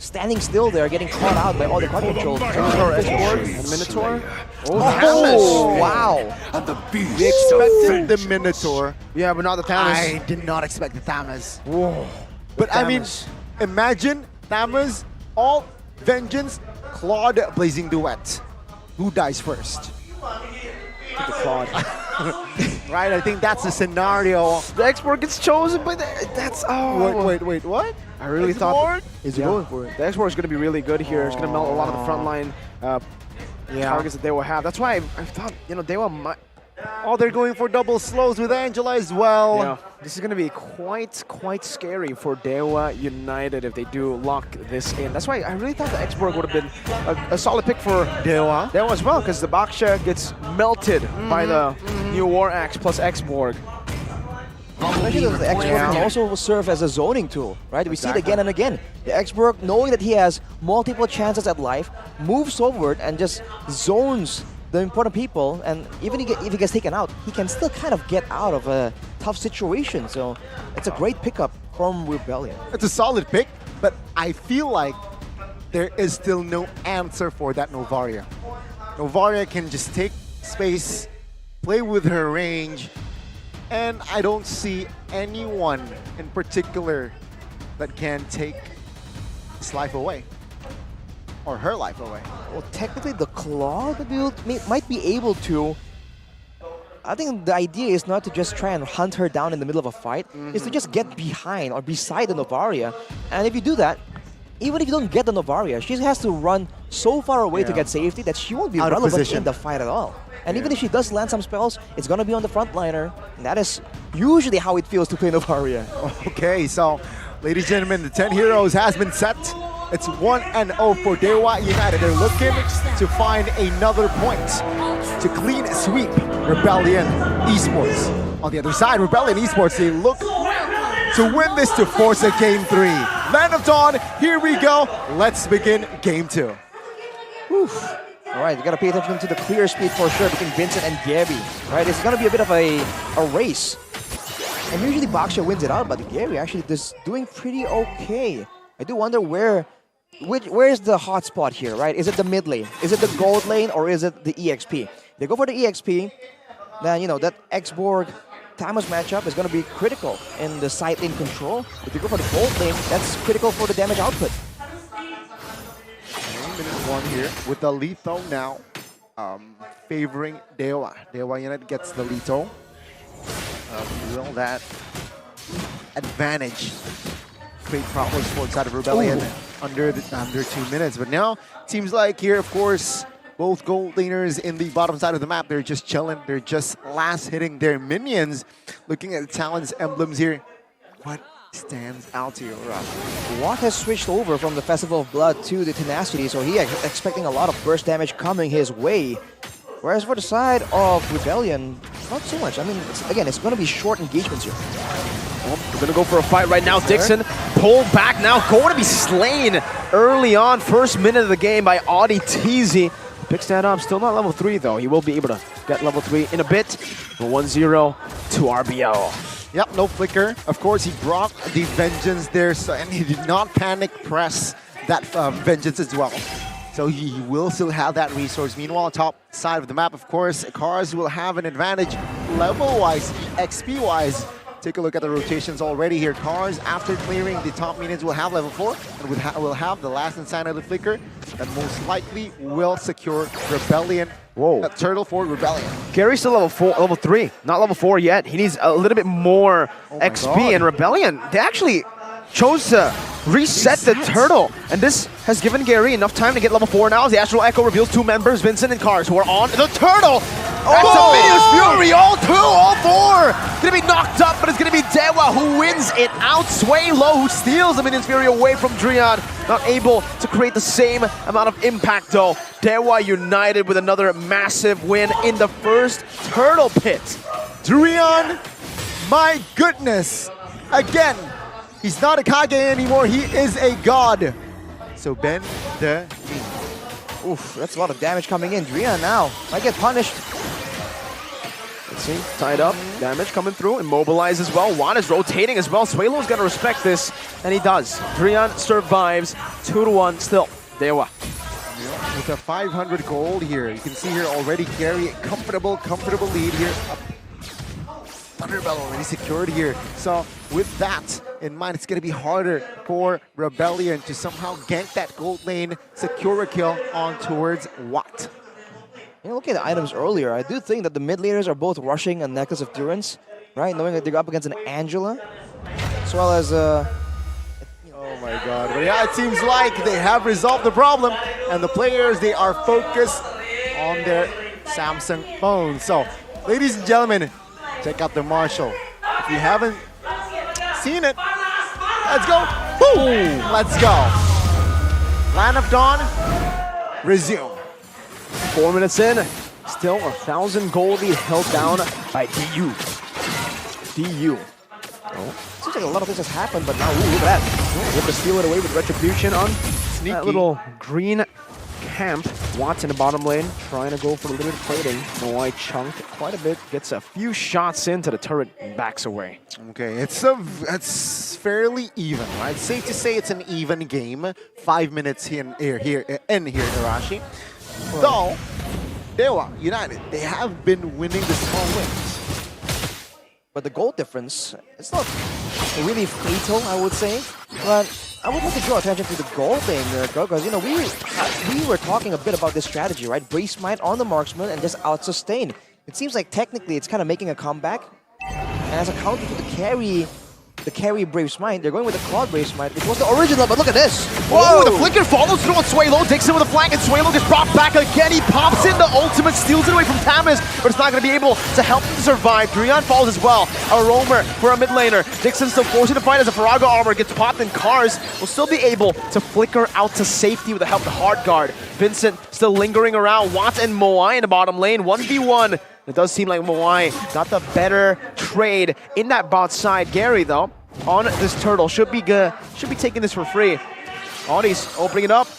standing still there, getting caught out by all the card control. And Minotaur. Oh, wow. And the beast We expected the Minotaur. Yeah, but not the Thanos. I did not expect the Thanos. Whoa. But I mean, imagine Thanos, all vengeance, Claude blazing duet. Who dies first? The Claude. Right, I think that's the scenario. The export gets chosen, but that's Wait, what? I really Export? thought Is he going for it? the export is going to be really good here. It's going to melt a lot of the frontline targets that they will have. That's why I thought, you know, they will. Oh, they're going for double slows with Angela as well. Yeah, this is going to be quite scary for Dewa United if they do lock this in. That's why I really thought the Xborg would have been a solid pick for Dewa. as well, because the Baksha gets melted by the new War Axe plus Xborg. Especially that the Xborg can also serve as a zoning tool, right? We see it again and again. The Xborg, knowing that he has multiple chances at life, moves forward and just zones the important people, and even if he gets taken out, he can still kind of get out of a tough situation. So it's a great pickup from Rebellion. It's a solid pick, but I feel like there is still no answer for that Novaria. Novaria can just take space, play with her range, and I don't see anyone in particular that can take his life away. Or her life away. Well, technically the Claw might be able to. I think the idea is not to just try and hunt her down in the middle of a fight, is to just get behind or beside the Novaria. And if you do that, even if you don't get the Novaria, she has to run so far away to get safety that she won't be Out of relevant position. in the fight at all. And even if she does land some spells, it's going to be on the frontliner. And that is usually how it feels to play Novaria. Okay, so ladies and gentlemen, the 10 heroes has been set. It's 1-0 for Dewa United. They're looking to find another point to clean sweep Rebellion Esports. On the other side, Rebellion Esports, they look to win this to force a Game 3. Land of Dawn, here we go. Let's begin Game 2. Oof. All right, you got to pay attention to the clear speed for sure between Vincent and Gabby. Right, it's going to be a bit of a race. And usually Baksha wins it out, but Gabby actually is doing pretty okay. I do wonder where is the hot spot here, right? Is it the mid lane? Is it the gold lane, or is it the EXP? They go for the EXP, then you know that Xborg Thanos matchup is going to be critical in the side lane control. If you go for the gold lane, that's critical for the damage output. Minute 1 here with the lethal now favoring Dewa. Dewa United gets the lethal. Will that advantage create problems for the side of Rebellion under 2 minutes? But now, seems like here, of course, both gold laners in the bottom side of the map, they're just chilling. They're just last hitting their minions. Looking at the talents emblems here, what stands out to you, Rob? Watt has switched over from the Festival of Blood to the Tenacity, so he is expecting a lot of burst damage coming his way. Whereas for the side of Rebellion, not so much. I mean, it's going to be short engagements here. Well, we're going to go for a fight right now. Dixon pulled back now, going to be slain early on. First minute of the game by Audi Teasy. Picks that up. Still not level 3, though. He will be able to get level 3 in a bit. 1-0 to RBL. Yep, no flicker. Of course, he brought the Vengeance there, so, and he did not panic press that Vengeance as well. So he will still have that resource. Meanwhile, top side of the map, of course, Cars will have an advantage level-wise, XP-wise. Take a look at the rotations already here. Cars, after clearing the top minions, will have level 4, and will have the last Insanity Flicker that most likely will secure Rebellion. Whoa. Turtle for Rebellion. Gary's still level 3, not level 4 yet. He needs a little bit more XP, and Rebellion, they actually chose to reset the turtle, and this has given Gary enough time to get level 4 now as the Astral Echo reveals 2 members, Vincent and Cars, who are on the turtle. That's a Minions Fury, all 4. Gonna be knocked up, but it's gonna be Dewa who wins it out. Sway Low who steals the Minions Fury away from Drian, not able to create the same amount of impact though. Dewa United with another massive win in the first turtle pit. Drian, my goodness, again. He's not a Kage anymore, he is a god. So bend the knee. Oof, that's a lot of damage coming in. Drian now might get punished. See, tied up, damage coming through, immobilized as well. Juan is rotating as well. Suelo's got to respect this, and he does. Drian survives, 2-1 still. Dewa. With a 500 gold here, you can see here already Gary, comfortable lead here. Rebel already secured here. So with that in mind, it's going to be harder for Rebellion to somehow gank that gold lane, secure a kill on towards Watt. You know, looking at the items earlier, I do think that the mid laners are both rushing a Necklace of Durance, right? Knowing that they're up against an Angela, as well as oh my god. But yeah, it seems like they have resolved the problem, and the players, they are focused on their Samsung phones. So, ladies and gentlemen, check out the Marshall. If you haven't seen it, let's go. Boom! Let's go. Land of Dawn, resume. 4 minutes in, still 1,000 gold lead held down by DU. DU. seems like a lot of things has happened, but now, ooh, look at that. With the steal it away with Retribution on Sneaky. that little green camp. Watts in the bottom lane, trying to go for a little bit of plating. Moai chunked quite a bit, gets a few shots into the turret and backs away. Okay, it's fairly even, right? Safe to say it's an even game. 5 minutes here, Arashi. Though, Dewa United, they have been winning the small wins. But the goal difference, it's not really fatal, I would say. But I would like to draw attention to the goal thing, because, you know, we were talking a bit about this strategy, right? Brave Smite on the marksman and just out-sustain. It seems like technically it's kind of making a comeback. And as a counter to the carry Brave Smite, they're going with the Claude Brave Smite, which was the original, but look at this! Whoa! The flicker follows through on Suelo, Dixon with a flank, and Suelo gets brought back again. He pops in, the ultimate steals it away from Tamis, but it's not going to be able to help him survive. Drian falls as well. A roamer for a mid laner. Dixon still forcing to fight as a Faraga armor gets popped, and Cars will still be able to flicker out to safety with the help of the hard guard. Vincent still lingering around. Watt and Moai in the bottom lane, 1v1. It does seem like Moai got the better trade in that bot side. Gary, though, on this turtle, should be taking this for free. Audie's opening it up.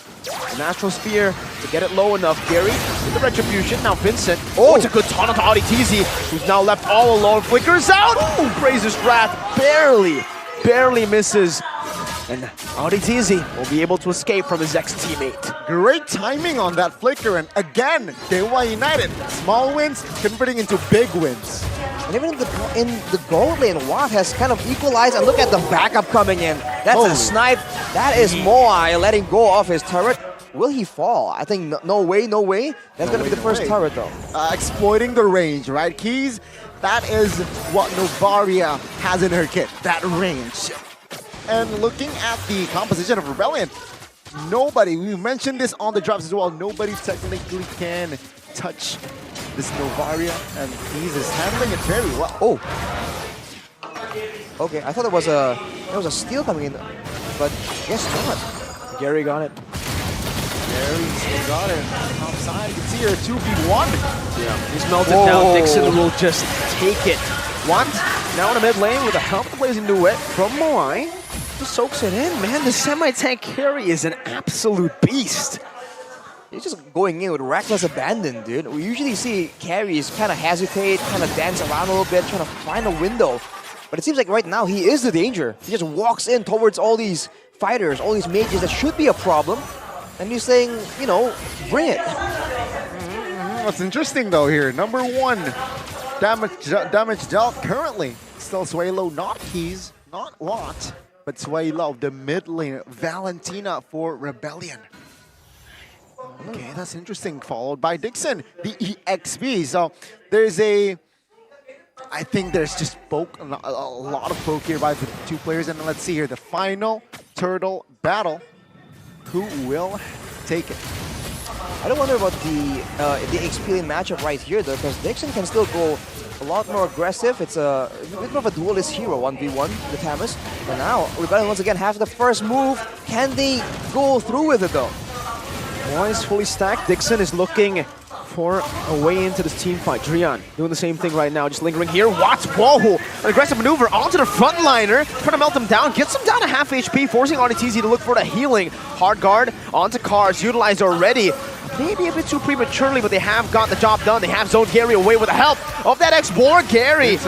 An Astral Spear to get it low enough. Gary with the Retribution. Now Vincent. Oh, it's a good taunt onto Audie TZ, who's now left all alone. Flickers out. Oh, Brazer's Wrath barely misses. And Audie TZ will be able to escape from his ex-teammate. Great timing on that flicker, and again, Dewa United, small wins converting into big wins. And even in the gold lane, Watt has kind of equalized, and look at the backup coming in. That's a snipe. That is Moai letting go of his turret. Will he fall? I think no way. That's going to be the first turret, though. Exploiting the range, right? Keys, that is what Novaria has in her kit, that range. And looking at the composition of Rebellion, nobody, we mentioned this on the drops as well, nobody technically can touch this Novaria, and Keys is handling it very well. Oh! Okay, I thought there was a steal coming in, but guess not. Gary got it. Gary still got it. Outside, you can see here 2v1. Yeah, he's melted down. Dixon will just take it. Watt now in the mid lane with a help blazing duet from Moai. Just soaks it in, man. The semi-tank carry is an absolute beast. He's just going in with reckless abandon, dude. We usually see carries kind of hesitate, kind of dance around a little bit, trying to find a window. But it seems like right now he is the danger. He just walks in towards all these fighters, all these mages that should be a problem. And he's saying, you know, bring it. What's interesting though here, number one, damage dealt currently. Still Suelo, not Keys, not Watt. But Suelo, the mid lane, Valentina for Rebellion. Okay, that's interesting. Followed by Dixon, the EXP. So there's I think there's just a lot of poke here by the two players. And let's see here, the final turtle battle. Who will take it? I don't wonder about the XP lane matchup right here, though, because Dixon can still go a lot more aggressive. It's a bit more of a duelist hero, 1v1, the Tamis. But now, Rebellion once again has the first move. Can they go through with it, though? Moai is fully stacked. Dixon is looking for a way into this team fight. Drian doing the same thing right now, just lingering here. Watts, whoa! An aggressive maneuver onto the frontliner, trying to melt him down, gets him down to half HP, forcing RTZ to look for the healing. Hard guard onto Cars, utilized already. maybe a bit too prematurely, but they have got the job done. They have zoned Gary away with the help of that X-Borg. Gary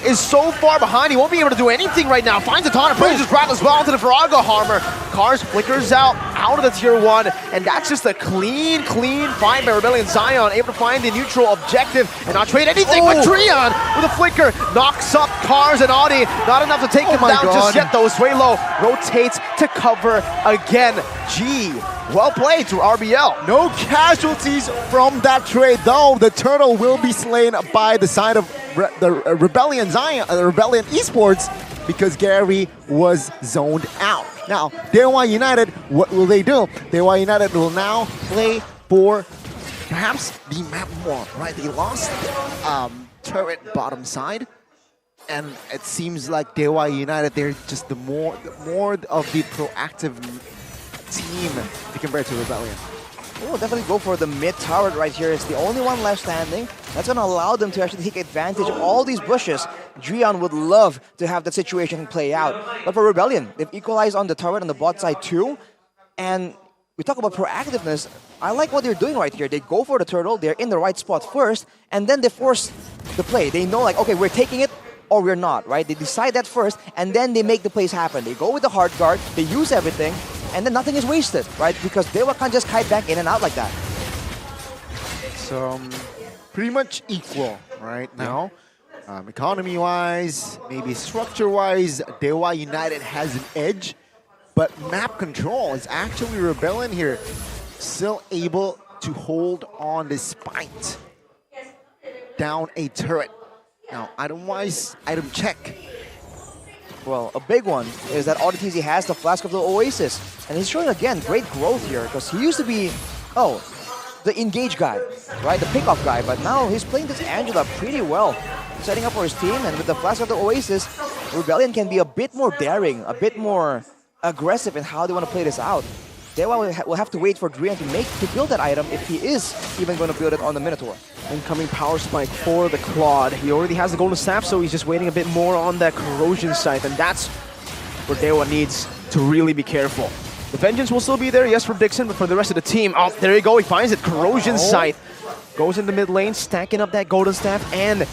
is so far behind, he won't be able to do anything right now. Finds a ton of pressure, grab as well into the Farago Harmer. Cars flickers out of the tier 1, and that's just a clean find by Rebellion Zion, able to find the neutral objective and not trade anything, but Dreon with a flicker knocks up Cars and Audi. Not enough to take him down just yet though. Swalo rotates to cover again. Gee, well played to RBL. No casualties from that trade, though. The turtle will be slain by the side of the Rebellion Zion, Rebellion Esports, because Gary was zoned out. Now, Dewa United, what will they do? Dewa United will now play for perhaps the map more, right? They lost turret bottom side, and it seems like Dewa United, they're just the more of the proactive team compared to Rebellion. Oh, definitely go for the mid turret right here. It's the only one left standing. That's going to allow them to actually take advantage of all these bushes. Dreon would love to have that situation play out. But for Rebellion, they've equalized on the turret on the bot side too. And we talk about proactiveness. I like what they're doing right here. They go for the turtle. They're in the right spot first. And then they force the play. They know like, okay, we're taking it or we're not, right? They decide that first. And then they make the plays happen. They go with the hard guard. They use everything. And then nothing is wasted, right? Because Dewa can't just kite back in and out like that. So, pretty much equal right now. Economy-wise, maybe structure-wise, Dewa United has an edge. But map control is actually Rebellion here. Still able to hold on despite down a turret. Now, item-wise, item check. Well, a big one is that RTZ has the Flask of the Oasis. And he's showing, again, great growth here. Because he used to be, the engage guy, right? The pickoff guy. But now he's playing this Angela pretty well. Setting up for his team. And with the Flask of the Oasis, Rebellion can be a bit more daring, a bit more aggressive in how they want to play this out. Dewa will have to wait for Dreon to build that item if he is even going to build it on the Minotaur. Incoming power spike for the Claude. He already has the golden staff, so he's just waiting a bit more on that corrosion scythe, and that's where Dewa needs to really be careful. The vengeance will still be there, yes, for Dixon, but for the rest of the team, there you go, he finds it. Corrosion scythe goes in the mid lane, stacking up that golden staff and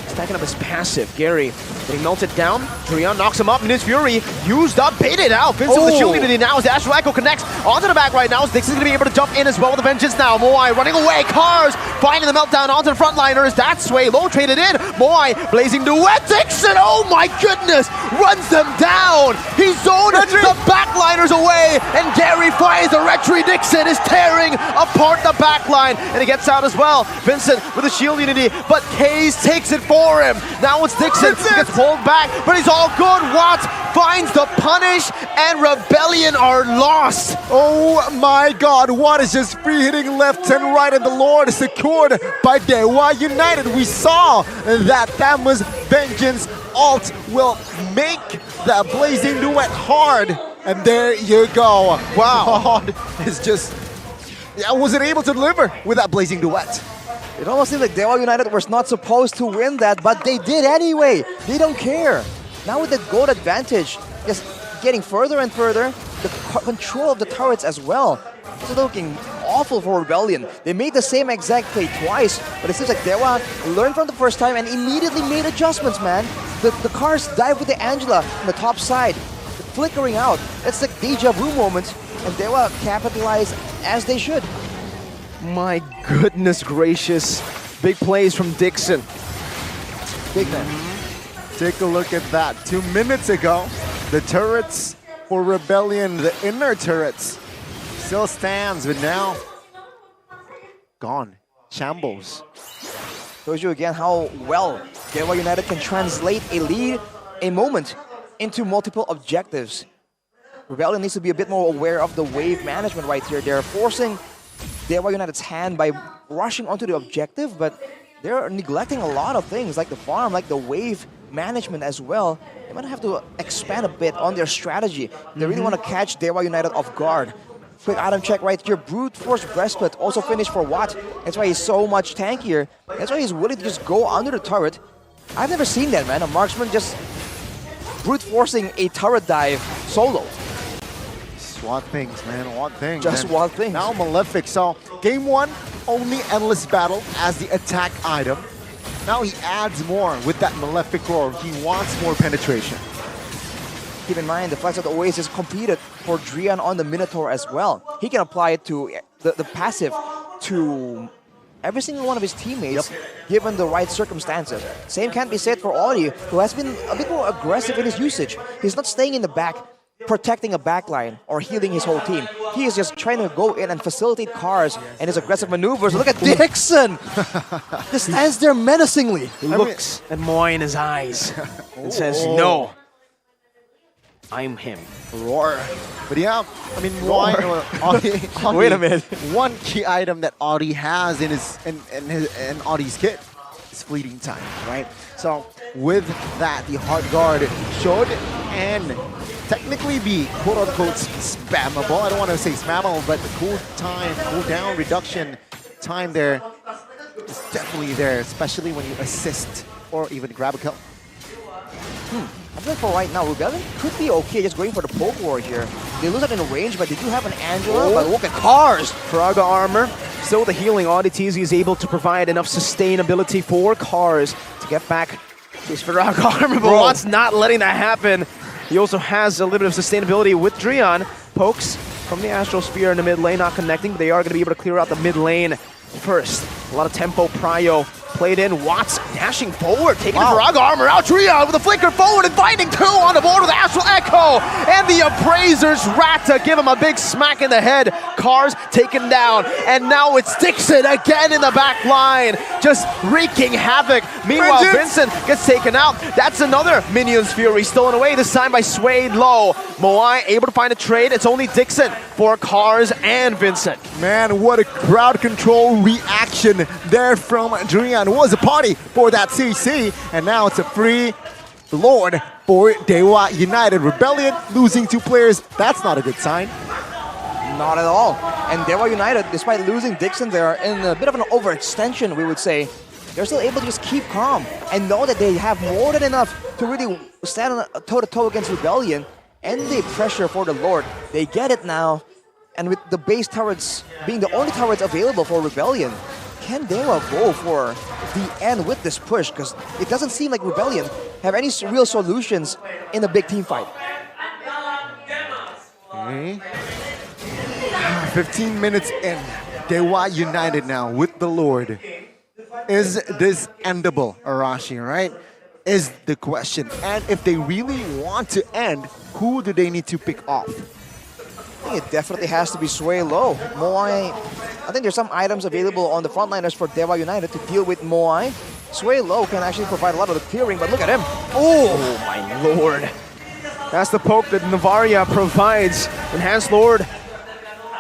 stacking up his passive. Gary getting melted down. Dreon knocks him up. Minus Fury used up, baited out. Vincent with the shield unity now as the Astral Echo connects onto the back right now. Dixon's going to be able to jump in as well with the Vengeance now. Moai running away. Cars finding the meltdown onto the frontliners. That's way low traded in. Moai blazing duet. Dixon, oh my goodness, runs them down. He zoned the backliners away, and Gary finds the retry. Dixon is tearing apart the backline, and he gets out as well. Vincent with the shield unity, but Kaze takes it for him. Now it's Dixon, gets pulled back, but he's all good. Watts finds the punish, and Rebellion are lost. Oh my god, Watt is just free hitting left and right, and the Lord is secured by Dewa United. We saw that Thamus Vengeance ult will make the Blazing Duet hard, and there you go. Wow, it's just, I wasn't able to deliver with that Blazing Duet. It almost seems like Dewa United was not supposed to win that, but they did anyway. They don't care. Now with the gold advantage, just getting further and further, the control of the turrets as well. It's looking awful for Rebellion. They made the same exact play twice, but it seems like Dewa learned from the first time and immediately made adjustments, man. The cars dive with the Angela on the top side, flickering out. It's like deja vu moment, and Dewa capitalized as they should. My goodness gracious. Big plays from Dixon. Big man. Take a look at that. 2 minutes ago, the turrets for Rebellion, the inner turrets, still stands, but now gone. Shambles. Shows you again how well Dewa United can translate a lead, a moment, into multiple objectives. Rebellion needs to be a bit more aware of the wave management right here. They're forcing Dewa United's hand by rushing onto the objective, but they're neglecting a lot of things like the farm, like the wave management as well. They might have to expand a bit on their strategy. They really want to catch Dewa United off guard. Quick item check right here. Brute Force Breastplate also finished for Watt. That's why he's so much tankier. That's why he's willing to just go under the turret. I've never seen that, man. A marksman just brute forcing a turret dive solo. Just want things, man. Want things. Just And want things. Now Malefic. So game 1, only Endless Battle as the attack item. Now he adds more with that Malefic Roar. He wants more penetration. Keep in mind, the Flex of the Oasis completed for Drian on the Minotaur as well. He can apply it to the passive to every single one of his teammates, given the right circumstances. Same can't be said for Audi, who has been a bit more aggressive in his usage. He's not staying in the back, protecting a backline or healing his whole team. He is just trying to go in and facilitate cars and his aggressive maneuvers. Look at Dixon! Just stands there menacingly. He looks at Moai in his eyes and says, no, I'm him. Roar. But yeah, I mean, why? Audi, Wait a minute. One key item that Audi has in his in Audi's kit is fleeting time, right? So with that, the hard guard should and technically be quote-unquote spammable. I don't want to say spammable, but the cooldown reduction time there is definitely there, especially when you assist or even grab a kill. I think for right now, Rebellion could be okay just going for the poke war here. They lose it in range, but they do have an Angela. But look at cars! Faraga armor, still the healing. Audi TZ is able to provide enough sustainability for cars to get back to his Faraga armor, but Watt's not letting that happen. He also has a little bit of sustainability with Drian. Pokes from the Astral Sphere in the mid lane, not connecting, but they are going to be able to clear out the mid lane first. A lot of tempo, prio played in. Watts dashing forward, taking the Faraga armor out. Drian with a flicker forward and finding 2 on the board with the Astral Echo. And the Appraiser's Rata give him a big smack in the head. Cars taken down. And now it's Dixon again in the back line, just wreaking havoc. Meanwhile, Vincent gets taken out. That's another Minions Fury stolen away, this time by Suede Low. Moai able to find a trade. It's only Dixon for Cars and Vincent. Man, what a crowd control reaction there from Drian. It was a party for that CC, and now it's a free Lord for Dewa United. Rebellion losing 2 players, that's not a good sign. Not at all. And Dewa United, despite losing Dixon, they are in a bit of an overextension, we would say. They're still able to just keep calm and know that they have more than enough to really stand on a toe-to-toe against Rebellion. And they pressure for the Lord. They get it now. And with the base turrets being the only turrets available for Rebellion, can Dewa go for the end with this push? Because it doesn't seem like Rebellion have any real solutions in a big team fight. Okay. 15 minutes in. Dewa United now with the Lord. Is this endable, Arashi, right? Is the question. And if they really want to end, who do they need to pick off? I think it definitely has to be Sway Low. Moai, I think there's some items available on the frontliners for Dewa United to deal with Moai. Sway Low can actually provide a lot of the clearing, but look at him. Oh my lord. That's the poke that Navaria provides. Enhanced Lord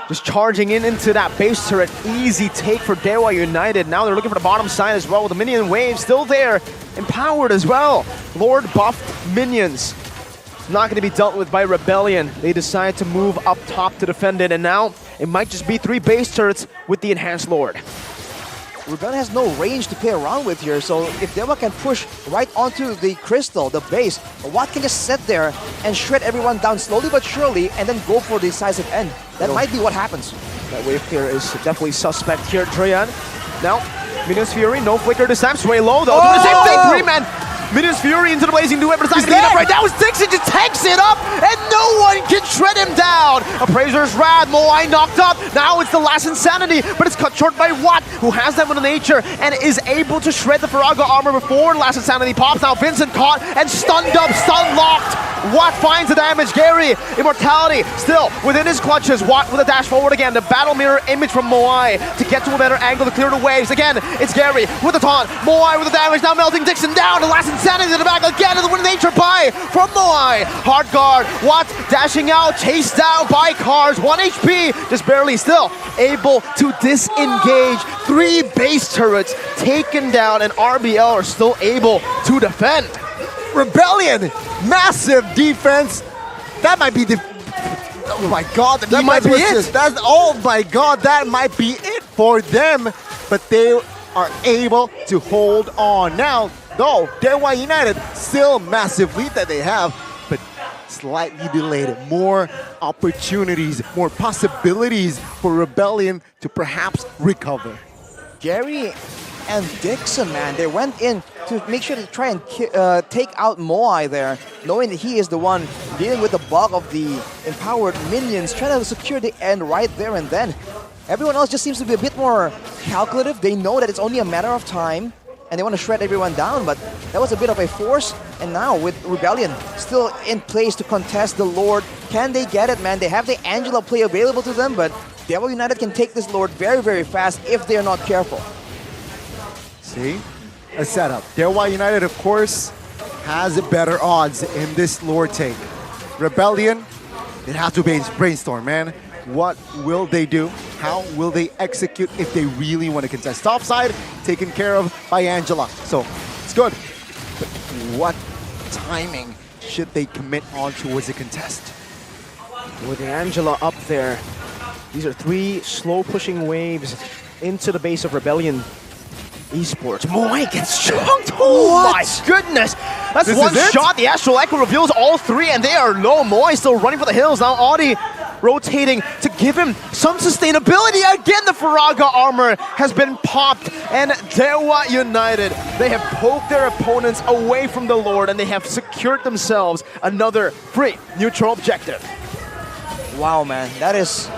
just charging into that base turret. Easy take for Dewa United. Now they're looking for the bottom side as well with the minion wave still there. Empowered as well. Lord buffed minions. Not going to be dealt with by Rebellion. They decide to move up top to defend it, and now it might just be 3 base turrets with the Enhanced Lord. Rebellion has no range to play around with here, so if Dewa can push right onto the crystal, the base, Watt can just sit there and shred everyone down slowly but surely and then go for the decisive end. That might be what happens. That wave clear is definitely suspect here, Drian. Now, Minions Fury, no flicker this time. Sway Low though, doing the same thing, 3-man. Minions Fury into the Blazing Dew, but it's not going to be enough right now. Dixon just takes it up, and no one can shred him down. Appraiser's Rad, Moai knocked up. Now it's the last Insanity, but it's cut short by Watt, who has that with nature and is able to shred the Faraga armor before last Insanity pops. Now Vincent caught and stunned up, stun locked. Watt finds the damage. Gary, Immortality still within his clutches. Watt with a dash forward again. The battle mirror image from Moai to get to a better angle to clear the waves. Again, it's Gary with the taunt. Moai with the damage, now melting Dixon down. The last Insanity to the back again, and the win nature buy from Moai. Hard guard, Watt dashing out, chased down by Cars. 1 HP, just barely still able to disengage. 3 base turrets taken down, and RBL are still able to defend. Rebellion, massive defense. That might be the. Oh my God, that might be it. That's oh my God, that might be it for them. But they are able to hold on now. Though Dewa United still massive lead that they have, but slightly delayed. More opportunities, more possibilities for Rebellion to perhaps recover. Gary and Dixon, man, they went in to make sure to try and take out Moai there, knowing that he is the one dealing with the bulk of the empowered minions, trying to secure the end right there and then. Everyone else just seems to be a bit more calculative. They know that it's only a matter of time, and they want to shred everyone down, but that was a bit of a force. And now with Rebellion still in place to contest the Lord, can they get it, man? They have the Angela play available to them, but Dewa United can take this Lord very, very fast if they're not careful. See? A setup. Dewa United, of course, has better odds in this Lord take. Rebellion, they have to brainstorm, man. What will they do? How will they execute if they really want to contest? Topside taken care of by Angela. So it's good. But what timing should they commit on towards the contest? With Angela up there, these are 3 slow pushing waves into the base of Rebellion Esports. Moai gets chunked! Oh my goodness! That's This one is it? shot. The Astral Echo reveals all 3 and they are low. Moai still running for the hills. Now Audi rotating to give him some sustainability. Again, the Faraga armor has been popped, and Dewa United, they have poked their opponents away from the Lord and they have secured themselves another free neutral objective. Wow, man, that is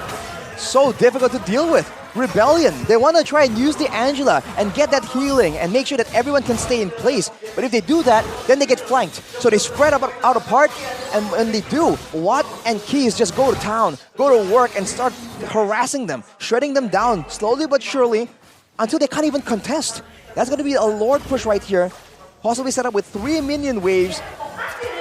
so difficult to deal with. Rebellion, they want to try and use the Angela and get that healing and make sure that everyone can stay in place. But if they do that, then they get flanked. So they spread out apart, and when they do, Watt and Keys just go to town, go to work and start harassing them, shredding them down slowly but surely until they can't even contest. That's going to be a Lord push right here, possibly set up with 3 minion waves.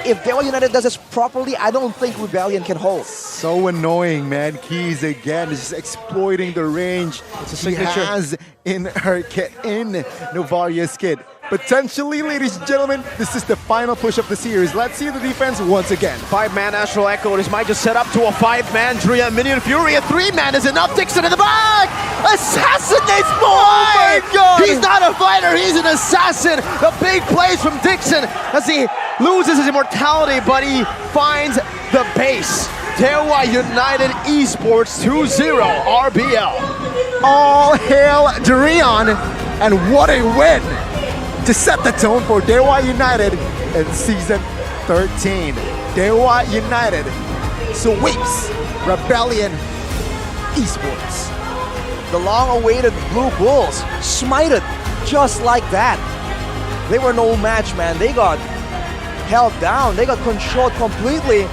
If Dewa United does this properly, I don't think Rebellion can hold. So annoying, man. Keys again is just exploiting the range she has in her kit, in Novaria's kit. Potentially, ladies and gentlemen, this is the final push of the series. Let's see the defense once again. 5-man Astral Echo. This might just set up to a 5-man Drea Minion Fury. A 3-man is enough. Dixon in the back! Assassinates Moai! Oh my God! He's not a fighter, he's an assassin! The big plays from Dixon as he loses his immortality, but he finds the base. Dewa United Esports 2-0 RBL. All hail Durian, and what a win to set the tone for Dewa United in Season 13. Dewa United sweeps Rebellion Esports. The long-awaited Blue Bulls smited just like that. They were no match, man. They got held down. They got controlled completely.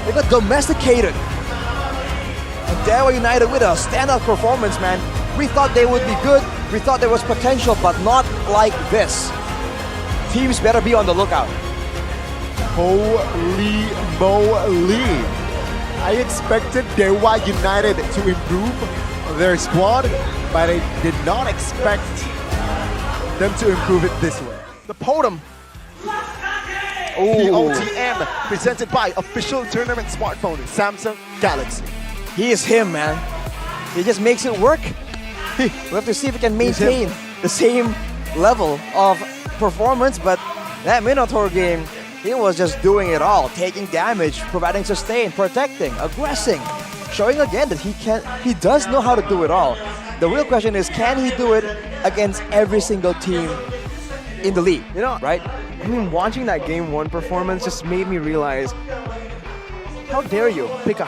They got domesticated. And Dewa United with a standout performance, man. We thought they would be good. We thought there was potential, but not like this. Teams better be on the lookout. Holy moly. I expected Dewa United to improve their squad, but I did not expect them to improve it this way. The Podum. The OTM presented by official tournament smartphone Samsung Galaxy. He is him, man. He just makes it work. We have to see if he can maintain the same level of performance, but that Minotaur game, he was just doing it all, taking damage, providing sustain, protecting, aggressing, showing again that he does know how to do it all. The real question is, can he do it against every single team in the league? You know, right? I mean, watching that Game 1 performance just made me realize, how dare you pick a